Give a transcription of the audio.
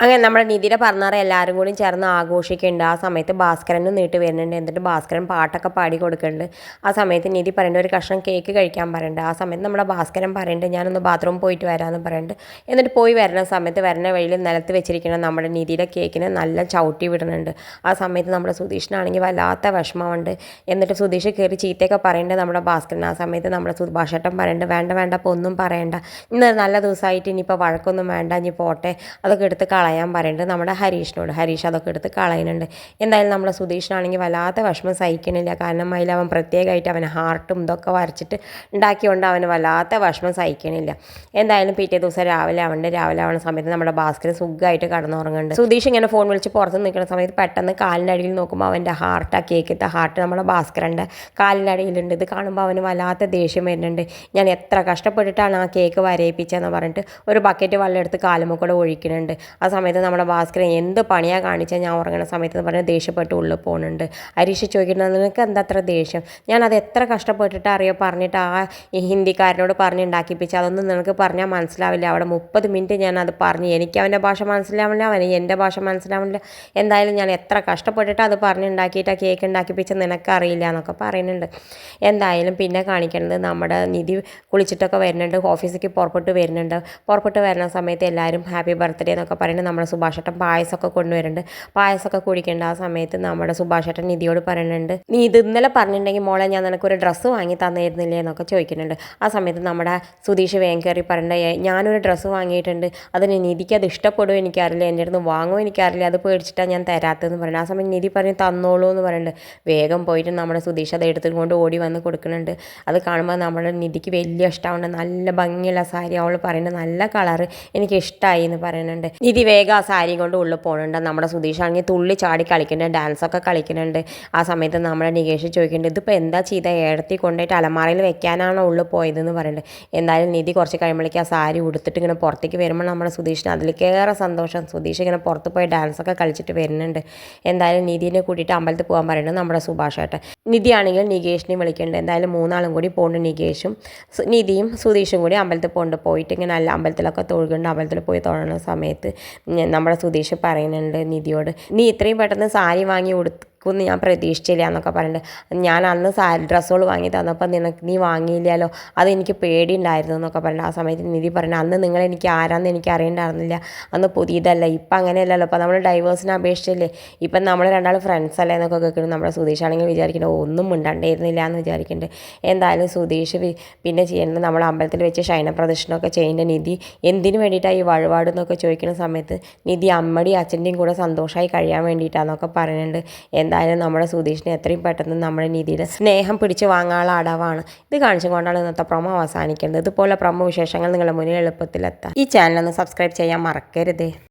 അങ്ങനെ നമ്മുടെ നിധിയുടെ പറഞ്ഞാറ് എല്ലാവരും കൂടി ചേർന്ന് ആഘോഷിക്കുന്നുണ്ട്. ആ സമയത്ത് ഭാസ്കരനും നീട്ട് വരുന്നുണ്ട്. എന്നിട്ട് ഭാസ്കരൻ പാട്ടൊക്കെ പാടി കൊടുക്കുന്നുണ്ട്. ആ സമയത്ത് നിധി പറയേണ്ട ഒരു കഷ്ണം കേക്ക് കഴിക്കാൻ പറയുന്നുണ്ട്. ആ സമയത്ത് നമ്മുടെ ഭാസ്കരൻ പറയുന്നുണ്ട് ഞാനൊന്ന് ബാത്റൂം പോയിട്ട് വരാമെന്ന് പറയുന്നുണ്ട്. എന്നിട്ട് പോയി വരുന്ന സമയത്ത് വരുന്ന വഴിയിൽ നിലത്ത് വെച്ചിരിക്കുന്ന നമ്മുടെ നിധിയുടെ കേക്കിനെ നല്ല ചവിട്ടി വിടുന്നുണ്ട്. ആ സമയത്ത് നമ്മുടെ സുധീഷിനാണെങ്കിൽ വല്ലാത്ത വിഷമമുണ്ട്. എന്നിട്ട് സുധീഷ് കയറി ചീത്തയൊക്കെ പറയുന്നുണ്ട് നമ്മുടെ ഭാസ്കരൻ. ആ സമയത്ത് നമ്മുടെ സുഭാഷേട്ടൻ പറയുന്നുണ്ട് വേണ്ട വേണ്ട അപ്പോൾ ഒന്നും പറയണ്ട, ഇന്ന് നല്ല ദിവസമായിട്ട് ഇനിയിപ്പോൾ വഴക്കൊന്നും വേണ്ട, ഇനി പോട്ടെ, അതൊക്കെ എടുത്ത് കളയാൻ പറയുന്നുണ്ട് നമ്മുടെ ഹരീഷിനോട്. ഹരീഷ് അതൊക്കെ എടുത്ത് കളയുന്നുണ്ട്. എന്തായാലും നമ്മുടെ സുധീഷിനാണെങ്കിൽ വല്ലാത്ത വിഷമം സഹിക്കണില്ല. കാരണം അതിൽ അവൻ പ്രത്യേകമായിട്ട് അവൻ ഹാർട്ടും ഇതൊക്കെ വരച്ചിട്ട് ഉണ്ടാക്കിക്കൊണ്ട് അവന് വല്ലാത്ത വിഷമം സഹിക്കണില്ല. എന്തായാലും പിറ്റേ ദിവസം രാവിലെ ആവുന്ന സമയത്ത് നമ്മുടെ ഭാസ്കരൻ സുഖമായിട്ട് കടന്നുറങ്ങുന്നുണ്ട്. സുധീഷ് ഇങ്ങനെ ഫോൺ വിളിച്ച് പുറത്ത് നിൽക്കുന്ന സമയത്ത് പെട്ടെന്ന് കാലിൻ്റെ അടിയിൽ നോക്കുമ്പോൾ അവൻ്റെ ഹാർട്ട്, ആ കേക്കത്തെ ഹാർട്ട് നമ്മുടെ ഭാസ്കരൻ്റെ കാലിൻ്റെ അടിയിലുണ്ട്. ഇത് കാണുമ്പോൾ അവന് വല്ലാത്ത ദേഷ്യം വരുന്നുണ്ട്. ഞാൻ എത്ര കഷ്ടപ്പെട്ടിട്ടാണ് ആ കേക്ക് വരയിപ്പിച്ചതെന്ന് പറഞ്ഞിട്ട് ഒരു ബക്കറ്റ് വെള്ളം എടുത്ത് കാലുമ്മ കൂടെ ഒഴിക്കുന്നുണ്ട്. ആ സമയത്ത് നമ്മുടെ ഭാസ്കരൻ എന്ത് പണിയാണ് കാണിച്ചാൽ ഞാൻ ഉറങ്ങുന്ന സമയത്ത് എന്ന് പറഞ്ഞാൽ ദേഷ്യപ്പെട്ട് ഉള്ളിൽ പോകുന്നുണ്ട്. ഹരീഷ് ചോദിക്കുന്നത് നിനക്ക് എന്താ അത്ര ദേഷ്യം, ഞാനത് എത്ര കഷ്ടപ്പെട്ടിട്ട് അറിയോ പറഞ്ഞിട്ട് ആ ഹിന്ദിക്കാരനോട് പറഞ്ഞ് ഉണ്ടാക്കിപ്പിച്ച്, അതൊന്നും നിനക്ക് പറഞ്ഞാൽ മനസ്സിലാവില്ല. അവിടെ 30 മിനിറ്റ് ഞാനത് പറഞ്ഞു, എനിക്ക് അവൻ്റെ ഭാഷ മനസ്സിലാവില്ല, അവന് എൻ്റെ ഭാഷ മനസ്സിലാവില്ല. എന്തായാലും ഞാൻ എത്ര കഷ്ടപ്പെട്ടിട്ട് അത് പറഞ്ഞുണ്ടാക്കിയിട്ട് ആ കേക്ക് ഉണ്ടാക്കിപ്പിച്ച് നിനക്കറിയില്ല എന്നൊക്കെ പറയുന്നുണ്ട്. എന്തായാലും പിന്നെ കാണിക്കുന്നത് നമ്മുടെ നിധി കുളിച്ചിട്ടൊക്കെ വരുന്നുണ്ട്, ഓഫീസിലേക്ക് പുറപ്പെട്ട് വരുന്ന സമയത്ത് എല്ലാവരും ഹാപ്പി ബർത്ത്ഡേ എന്നൊക്കെ പറയുന്നത് നമ്മുടെ സുഭാഷേട്ടൻ പായസമൊക്കെ കൊണ്ടുവരുന്നുണ്ട്. പായസമൊക്കെ കുടിക്കേണ്ട ആ സമയത്ത് നമ്മുടെ സുഭാഷേട്ടൻ നിധിയോട് പറയുന്നുണ്ട് നീ ഇത് ഇന്നലെ പറഞ്ഞിട്ടുണ്ടെങ്കിൽ മോളെ ഞാൻ നിനക്കൊരു ഡ്രസ്സ് വാങ്ങി തന്നിരുന്നില്ലേ എന്നൊക്കെ ചോദിക്കുന്നുണ്ട്. ആ സമയത്ത് നമ്മുടെ സുധീഷ് വേഗം കയറി പറയുന്നുണ്ട് ഞാനൊരു ഡ്രസ്സ് വാങ്ങിയിട്ടുണ്ട്, അതിന് നിധിക്ക് അത് ഇഷ്ടപ്പെടുമോ എനിക്കറിയില്ല, എൻ്റെ അടുത്ത് വാങ്ങുമോ എനിക്കറിയില്ല, അത് പേടിച്ചിട്ടാണ് ഞാൻ തരാത്തതെന്ന് പറയുന്നത്. ആ സമയത്ത് നിധി പറഞ്ഞ് തന്നോളൂ എന്ന് പറയുന്നുണ്ട്. വേഗം പോയിട്ട് നമ്മുടെ സുധീഷ് അത് എടുത്തുകൊണ്ട് കൊണ്ട് ഓടി വന്ന് കൊടുക്കുന്നുണ്ട്. അത് കാണുമ്പോൾ നമ്മുടെ നിധിക്ക് വലിയ ഇഷ്ടമുണ്ട്. നല്ല ഭംഗിയുള്ള സാരി, അവൾ പറയുന്നത് നല്ല കളറ് എനിക്ക് ഇഷ്ടമായി എന്ന് പറയുന്നുണ്ട്. നിധി വേഗം ആ സാരി കൊണ്ട് ഉള്ളിൽ പോകുന്നുണ്ട്. നമ്മുടെ സുധീഷാണെങ്കിൽ തുള്ളി ചാടി കളിക്കുന്നുണ്ട്, ഡാൻസൊക്കെ കളിക്കുന്നുണ്ട്. ആ സമയത്ത് നമ്മുടെ നികേഷ് ചോദിക്കുന്നുണ്ട് ഇതിപ്പോൾ എന്താ ചെയ്ത, ഏടത്തി കൊണ്ടുപോയിട്ട് അലമാറയിൽ വെക്കാനാണോ ഉള്ളിൽ പോയതെന്ന് പറയുന്നുണ്ട്. എന്തായാലും നിധി കുറച്ച് കഴിയുമ്പോഴേക്കും ആ സാരി ഉടുത്തിട്ട് ഇങ്ങനെ പുറത്തേക്ക് വരുമ്പോൾ നമ്മുടെ സുധീഷിന് അതിലേക്കേറെ സന്തോഷം. സുധീഷ് ഇങ്ങനെ പുറത്ത് പോയി ഡാൻസൊക്കെ കളിച്ചിട്ട് വരുന്നുണ്ട്. എന്തായാലും നിധിനെ കൂട്ടിയിട്ട് അമ്പലത്തിൽ പോകാൻ പറയുന്നത് നമ്മുടെ സുഭാഷേട്ടൻ. നിധി ആണെങ്കിൽ നികേഷിനെ വിളിക്കുന്നുണ്ട്. എന്തായാലും മൂന്നാളും കൂടി പോകുന്നുണ്ട്. നികേഷും നിധിയും സുധീഷും കൂടി അമ്പലത്തിൽ പോയിട്ട് ഇങ്ങനെ നല്ല അമ്പലത്തിലൊക്കെ തൊഴുകുന്നുണ്ട്. അമ്പലത്തിൽ പോയി തൊഴുന്ന സമയത്ത് നമ്മുടെ സുധീഷ് പറയുന്നുണ്ട് നിധിയോട് നീ ഇത്രയും പെട്ടെന്ന് സാരി വാങ്ങി ഉടുക്കുമെന്ന് ഞാൻ പ്രതീക്ഷിച്ചില്ല എന്നൊക്കെ പറയുന്നുണ്ട്. ഞാൻ അന്ന് സാരി ഡ്രസ്സുകൾ വാങ്ങി തന്നപ്പോൾ നീ വാങ്ങിയില്ലല്ലോ, അതെനിക്ക് പേടിയുണ്ടായിരുന്നു എന്നൊക്കെ പറയുന്നത്. ആ സമയത്ത് നിധി പറയുന്നത് അന്ന് നിങ്ങളെനിക്ക് ആരാന്ന് എനിക്ക് അറിയണ്ടായിരുന്നില്ല, അന്ന് പുതിയതല്ല, ഇപ്പം അങ്ങനെയല്ലല്ലോ, ഇപ്പം നമ്മൾ ഡൈവേഴ്സിനെ അപേക്ഷിച്ചില്ലേ, ഇപ്പം നമ്മൾ രണ്ടാൾ ഫ്രണ്ട്സ് അല്ലേ എന്നൊക്കെ കേൾക്കുന്നു. നമ്മുടെ സുധീഷാണെങ്കിൽ വിചാരിക്കുന്നത് ഒന്നും മിണ്ടാണ്ടിരുന്നില്ല എന്ന് വിചാരിക്കുന്നുണ്ട്. എന്തായാലും സുധീഷ് പിന്നെ ചെയ്യുന്നത് നമ്മൾ അമ്പലത്തിൽ വെച്ച് ശയന പ്രദർശനമൊക്കെ ചെയ്യുന്ന നിധി എന്തിനു വേണ്ടിയിട്ടാണ് ഈ വഴിപാട് എന്നൊക്കെ ചോദിക്കുന്ന സമയത്ത് നിധി അമ്മയുടെയും അച്ഛൻ്റെയും കൂടെ സന്തോഷമായി കഴിയാൻ വേണ്ടിയിട്ടാണെന്നൊക്കെ പറയുന്നുണ്ട്. എന്തായാലും നമ്മുടെ സുധീഷിനെ എത്രയും പെട്ടെന്ന് നമ്മുടെ നിധിയുടെ സ്നേഹം പിടിച്ച് വാങ്ങാനുള്ള അടവാണ്. ഇത് കാണിച്ചുകൊണ്ടാണ് ഇന്നത്തെ പ്രൊമോ അവസാനിക്കുന്നത്. ഇതുപോലെ പ്രൊമോ വിശേഷങ്ങൾ നിങ്ങളുടെ മുന്നിൽ എളുപ്പത്തിലെത്താം ഈ ചാനലൊന്ന് സബ്സ്ക്രൈബ് ചെയ്യാൻ മറക്കരുത്.